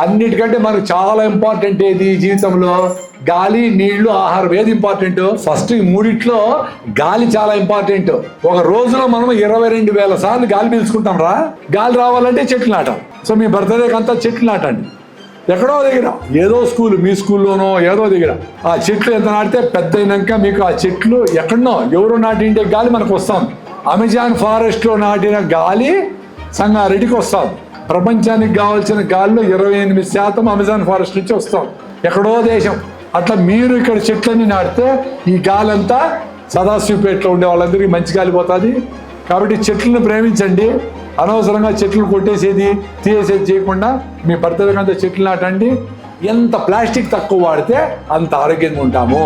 అన్నిటికంటే మనకు చాలా ఇంపార్టెంట్ ఏది జీవితంలో? గాలి, నీళ్లు, ఆహారం. ఏది ఇంపార్టెంట్? ఫస్ట్ ఈ మూడిట్లో గాలి చాలా ఇంపార్టెంట్. ఒక రోజులో మనం 22,000 సార్లు గాలి పీల్చుకుంటాం రా. గాలి రావాలంటే చెట్లు నాటాం. సో మీ బర్త్డేకి అంతా చెట్లు నాటండి. ఎక్కడో దగ్గర, ఏదో స్కూల్, మీ స్కూల్లోనో ఏదో దగ్గర ఆ చెట్లు ఎంత నాటితే పెద్ద అయినాక మీకు ఆ చెట్లు ఎక్కడనో ఎవరో నాటిండే గాలి మనకు వస్తాం. అమెజాన్ ఫారెస్ట్లో నాటిన గాలి సంగారెడ్డికి వస్తాం. ప్రపంచానికి కావాల్సిన గాలిలో 28% అమెజాన్ ఫారెస్ట్ నుంచి వస్తాం, ఎక్కడో దేశం. అట్లా మీరు ఇక్కడ చెట్లన్నీ నాటితే ఈ గాలి అంతా సదాశివపేటలో ఉండే వాళ్ళందరికీ మంచి గాలి పోతుంది. కాబట్టి చెట్లను ప్రేమించండి. అనవసరంగా చెట్లు కొట్టేసేది తీసేది చేయకుండా మీ బర్త్డేకి అంతా చెట్లు నాటండి. ఎంత ప్లాస్టిక్ తక్కువ వాడితే అంత ఆరోగ్యంగా ఉంటాము.